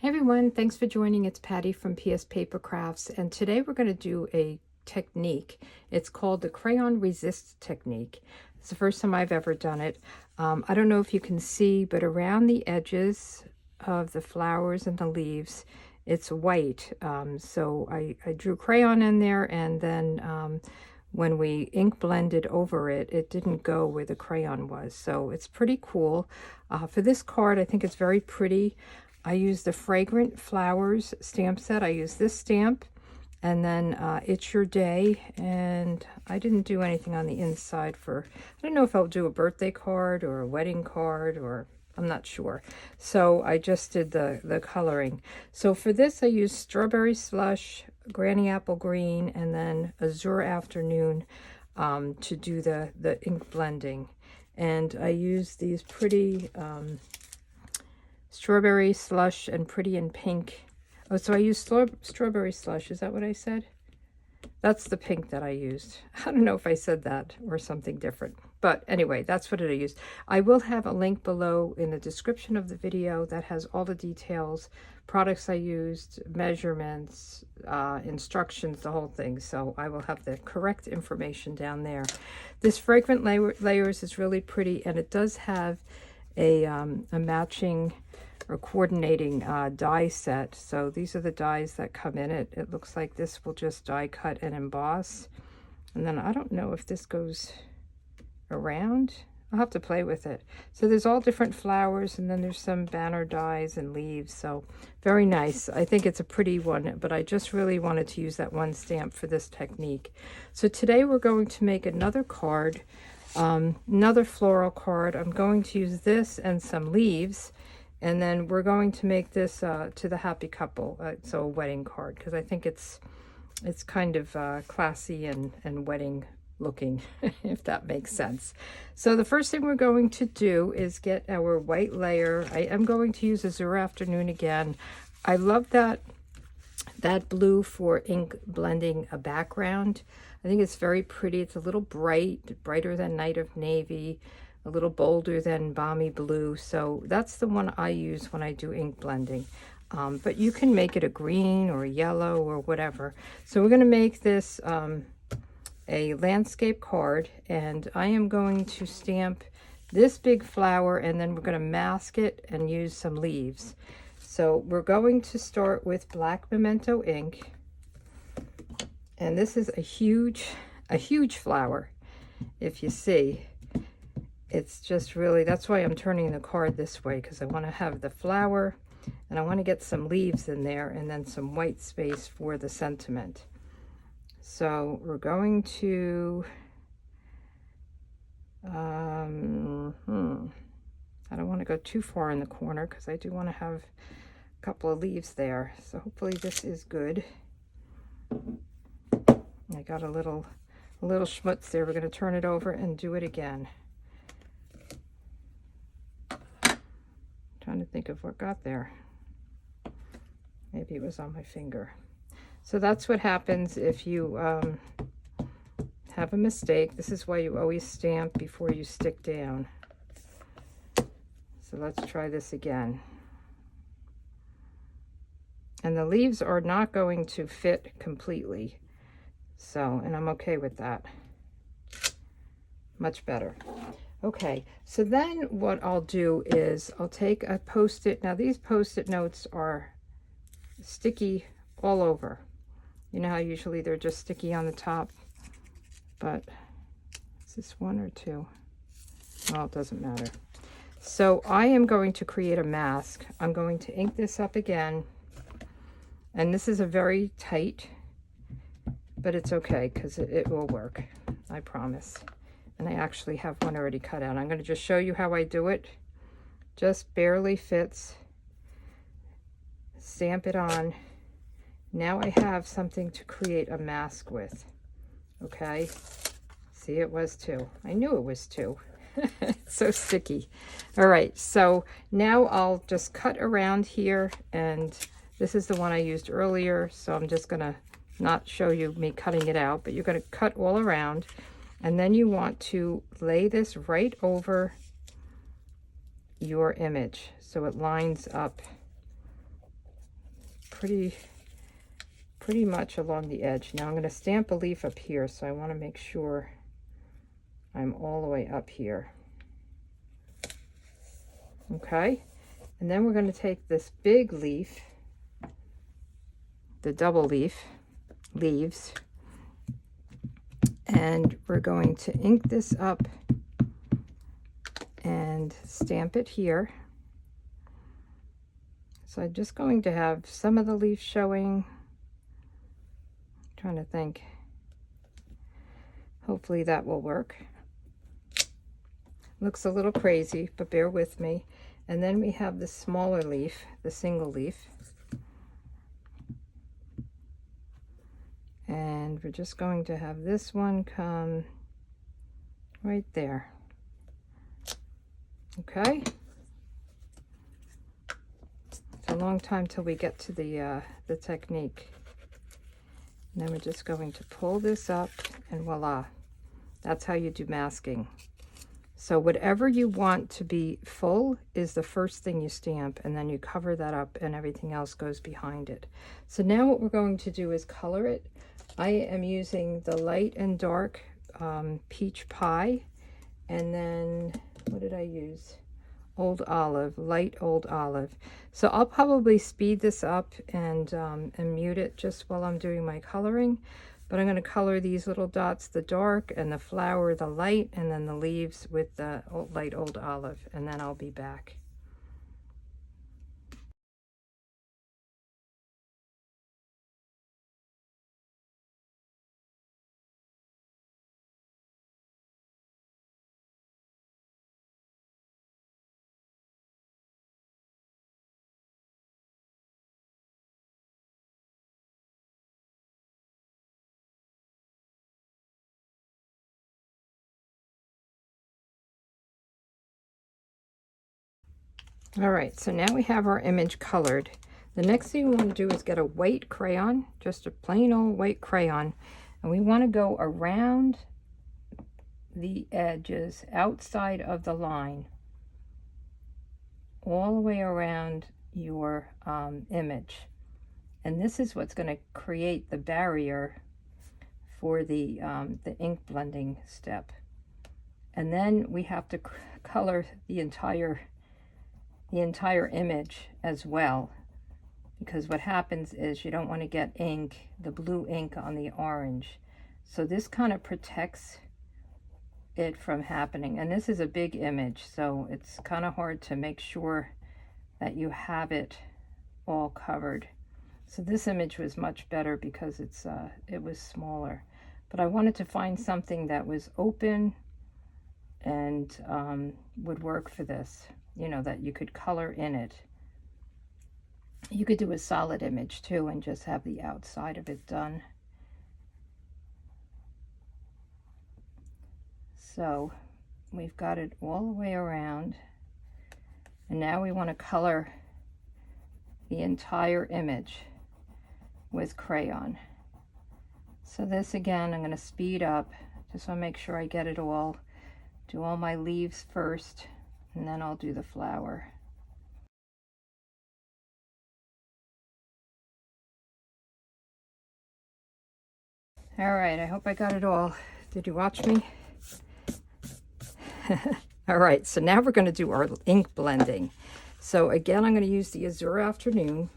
Hey everyone, thanks for joining. It's Patty from pspapercrafts, and today we're going to do a technique. It's called the Crayon Resist technique. It's the first time I've ever done it. I don't know if you can see, but around the edges of the flowers and the leaves, it's white. So I drew crayon in there, and then when we ink blended over it, it didn't go where the crayon was. So it's pretty cool. For this card, I think it's very pretty. I use the Fragrant Flowers stamp set. I use this stamp, and then It's Your Day, and I didn't do anything on the inside for, I don't know if I'll do a birthday card or a wedding card, or I'm not sure. So I just did the coloring. So for this I used Strawberry Slush, Granny Apple Green, and then Azure Afternoon to do the ink blending. And I used these pretty Strawberry Slush and Pretty in Pink. Oh, so I used Strawberry Slush. Is that what I said? That's the pink that I used. I don't know if I said that or something different. But anyway, that's what I used. I will have a link below in the description of the video that has all the details, products I used, measurements, instructions, the whole thing. So I will have the correct information down there. This Fragrant Layers is really pretty, and it does have a matching or coordinating die set. So these are the dies that come in it. It looks like this will just die cut and emboss. And then I don't know if this goes around. I'll have to play with it. So there's all different flowers, and then there's some banner dies and leaves. So very nice. I think it's a pretty one, but I just really wanted to use that one stamp for this technique. So today we're going to make another card, another floral card. I'm going to use this and some leaves. And then we're going to make this to the happy couple, so a wedding card, because I think it's kind of classy and wedding looking, if that makes sense. So the first thing we're going to do is get our white layer. I am going to use Azure Afternoon again. I love that blue for ink blending a background. I think it's very pretty. It's a little brighter than Night of Navy, a little bolder than Balmy Blue. So that's the one I use when I do ink blending. But you can make it a green or a yellow or whatever. So we're going to make this a landscape card, and I am going to stamp this big flower, and then we're going to mask it and use some leaves. So we're going to start with black Memento ink, and this is a huge flower. If you see, it's just really, that's why I'm turning the card this way, because I want to have the flower and I want to get some leaves in there and then some white space for the sentiment. So we're going to, I don't want to go too far in the corner because I do want to have a couple of leaves there. So hopefully this is good. I got a little schmutz there. We're going to turn it over and do it again. Trying to think of what got there. Maybe it was on my finger. So that's what happens if you have a mistake. This is why you always stamp before you stick down. So let's try this again. And the leaves are not going to fit completely. So, and I'm okay with that. Much better. Okay, so then what I'll do is I'll take a Post-it. Now these Post-it notes are sticky all over. You know how usually they're just sticky on the top, but is this one or two? Well, it doesn't matter. So I am going to create a mask. I'm going to ink this up again, and this is a very tight, but it's okay because it will work, I promise. And I actually have one already cut out. I'm going to just show you how I do it. Just barely fits. Stamp it on. Now I have something to create a mask with. Okay. See, it was two. I knew it was two. It's so sticky. All right. So now I'll just cut around here. And this is the one I used earlier. So I'm just going to not show you me cutting it out, but you're going to cut all around. And then you want to lay this right over your image so it lines up pretty much along the edge. Now I'm going to stamp a leaf up here, so I want to make sure I'm all the way up here. Okay, and then we're going to take this big leaf, the double leaves, and we're going to ink this up and stamp it here. So I'm just going to have some of the leaf showing. I'm trying to think. Hopefully that will work. Looks a little crazy, but bear with me. And then we have the smaller leaf, the single leaf. And we're just going to have this one come right there. Okay. It's a long time till we get to the technique. And then we're just going to pull this up, and voila. That's how you do masking. So whatever you want to be full is the first thing you stamp, and then you cover that up and everything else goes behind it. So now what we're going to do is color it. I am using the light and dark peach pie, and then what did I use? Old olive, light old olive. So I'll probably speed this up and mute it just while I'm doing my coloring. But I'm going to color these little dots, the dark, and the flower, the light, and then the leaves with the light old olive, and then I'll be back. All right, so now we have our image colored. The next thing we want to do is get a white crayon, just a plain old white crayon, and we want to go around the edges outside of the line, all the way around your image. And this is what's going to create the barrier for the ink blending step. And then we have to color the entire image as well, because what happens is you don't want to get ink, the blue ink on the orange. So this kind of protects it from happening. And this is a big image, so it's kind of hard to make sure that you have it all covered. So this image was much better because it was smaller. But I wanted to find something that was open and would work for this. You know, that you could color in it. You could do a solid image too and just have the outside of it done. So we've got it all the way around, and now we want to color the entire image with crayon. So this again, I'm going to speed up, just want to make sure I get it all, do all my leaves first, and then I'll do the flower. All right, I hope I got it all. Did you watch me? All right, so now we're going to do our ink blending. So again, I'm going to use the Azure Afternoon,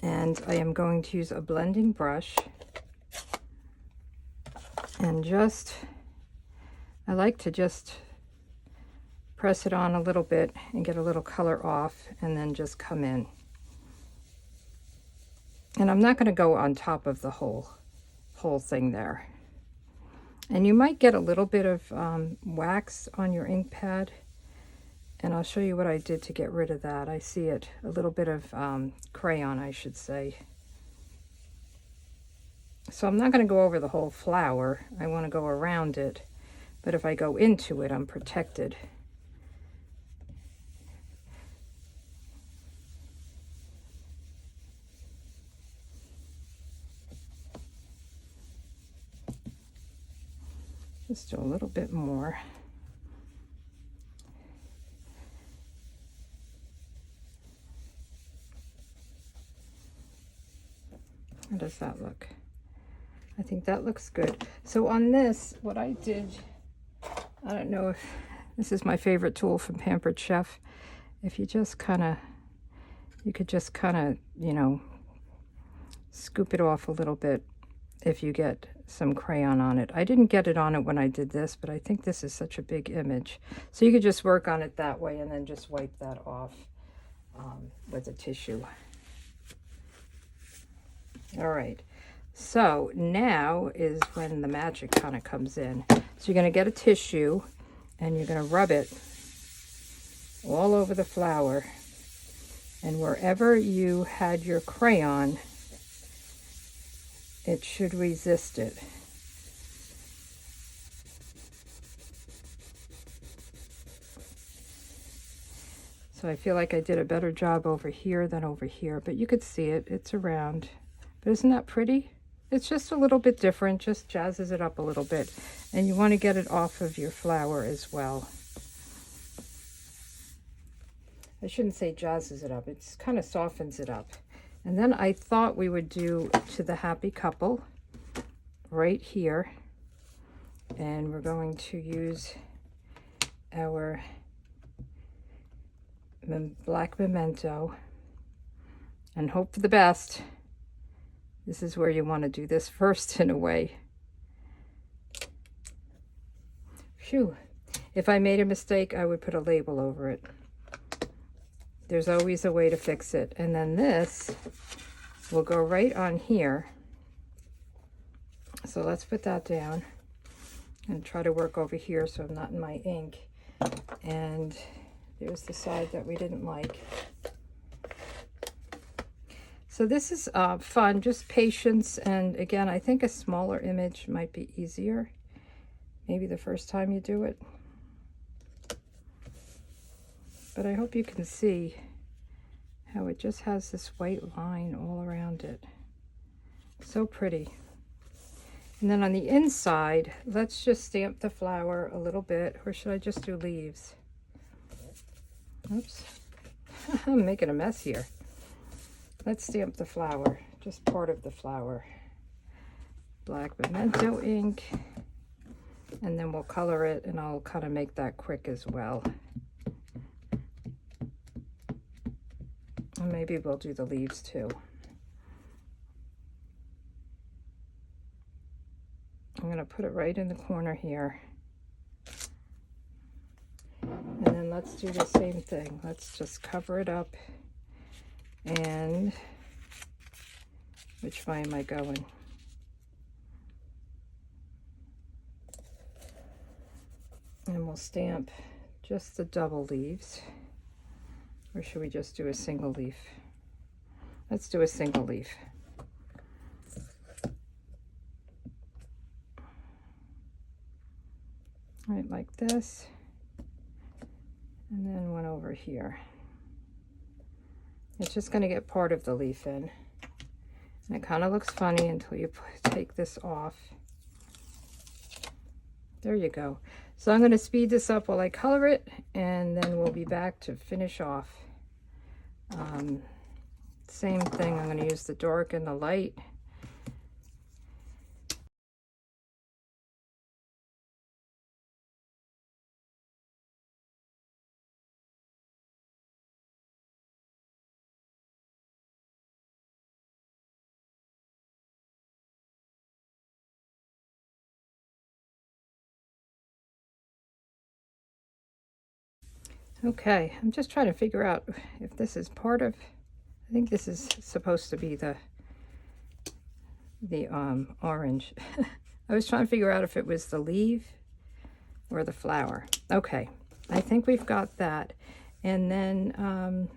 and I am going to use a blending brush. And I like to just press it on a little bit and get a little color off, and then just come in. And I'm not going to go on top of the whole thing there. And you might get a little bit of wax on your ink pad, and I'll show you what I did to get rid of that. I see it, a little bit of crayon, I should say. So I'm not going to go over the whole flower. I want to go around it, but if I go into it, I'm protected. Just do a little bit more. How does that look? I think that looks good. So on this, what I did, I don't know if this is my favorite tool from Pampered Chef. If you just kind of, you could just kind of, you know, scoop it off a little bit if you get some crayon on it. I didn't get it on it when I did this, but I think this is such a big image. So you could just work on it that way and then just wipe that off with a tissue. All right, so now is when the magic kind of comes in. So you're going to get a tissue and you're going to rub it all over the flower, and wherever you had your crayon, it should resist it. So I feel like I did a better job over here than over here, but you could see it, it's around. But isn't that pretty? It's just a little bit different, just jazzes it up a little bit. And you want to get it off of your flower as well. I shouldn't say jazzes it up, it kind of softens it up. And then I thought we would do to the happy couple right here. And we're going to use our black memento and hope for the best. This is where you want to do this first in a way. Phew. If I made a mistake, I would put a label over it. There's always a way to fix it. And then this will go right on here. So let's put that down and try to work over here so I'm not in my ink. And there's the side that we didn't like. So this is fun, just patience. And again, I think a smaller image might be easier. Maybe the first time you do it. But I hope you can see how it just has this white line all around it. So pretty. And then on the inside, let's just stamp the flower a little bit, or should I just do leaves? Oops, I'm making a mess here. Let's stamp the flower, just part of the flower. Black memento ink, and then we'll color it, and I'll kind of make that quick as well. And maybe we'll do the leaves too. I'm going to put it right in the corner here. And then let's do the same thing. Let's just cover it up. And which way am I going? And we'll stamp just the double leaves. Or should we just do a single leaf? Let's do a single leaf. Right, like this. And then one over here. It's just going to get part of the leaf in. And it kind of looks funny until you take this off. There you go. So I'm going to speed this up while I color it, and then we'll be back to finish off. Same thing, I'm going to use the dark and the light. Okay, I'm just trying to figure out if this is part of, I think this is supposed to be the orange. I was trying to figure out if it was the leaf or the flower. Okay, I think we've got that. And then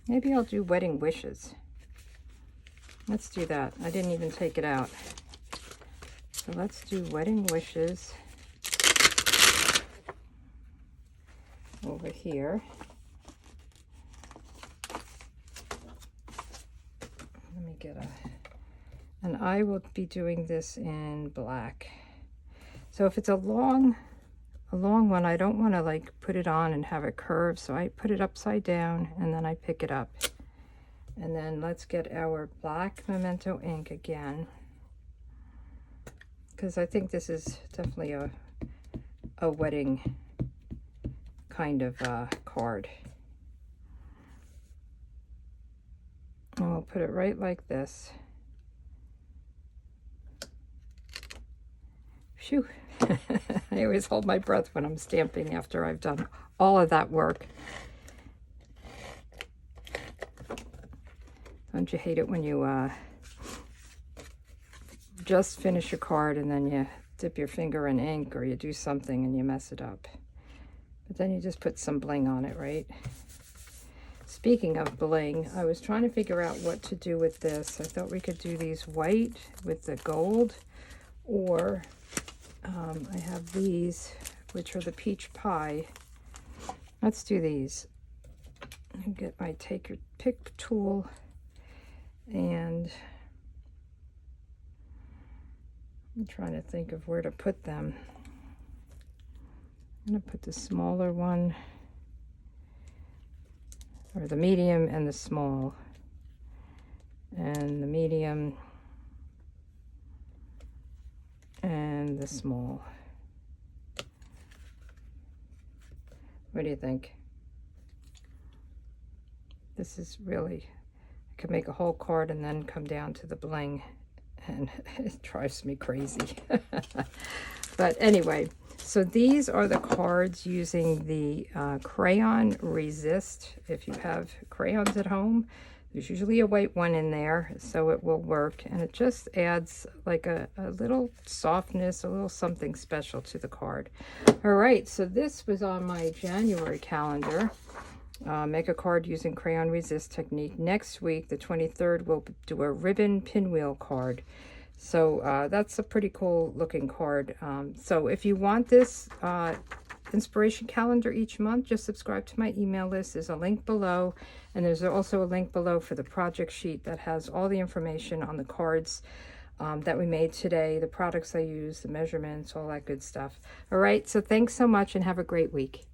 maybe I'll do wedding wishes. Let's do that. I didn't even take it out. So let's do wedding wishes. Over here. Let me get and I will be doing this in black. So if it's a long one, I don't want to like put it on and have it curve, so I put it upside down and then I pick it up. And then let's get our black Memento ink again, because I think this is definitely a wedding kind of card. And we'll put it right like this. Phew. I always hold my breath when I'm stamping after I've done all of that work. Don't you hate it when you just finish a card and then you dip your finger in ink, or you do something and you mess it up? But then you just put some bling on it, right? Speaking of bling, I was trying to figure out what to do with this. I thought we could do these white with the gold, or I have these, which are the peach pie. Let's do these. I'll get my take your pick tool, and I'm trying to think of where to put them. I'm going to put the smaller one, or the medium and the small, and the medium and the small. What do you think? This is really, I could make a whole card and then come down to the bling, and it drives me crazy. But anyway, so these are the cards using the Crayon Resist. If you have crayons at home, there's usually a white one in there, so it will work. And it just adds like a little softness, a little something special to the card. All right, so this was on my January calendar. Make a card using Crayon Resist technique. Next week, the 23rd, we'll do a ribbon pinwheel card. So that's a pretty cool looking card. So if you want this inspiration calendar each month, just subscribe to my email list. There's a link below, and there's also a link below for the project sheet that has all the information on the cards that we made today, the products I use, the measurements, all that good stuff. All right, so thanks so much and have a great week.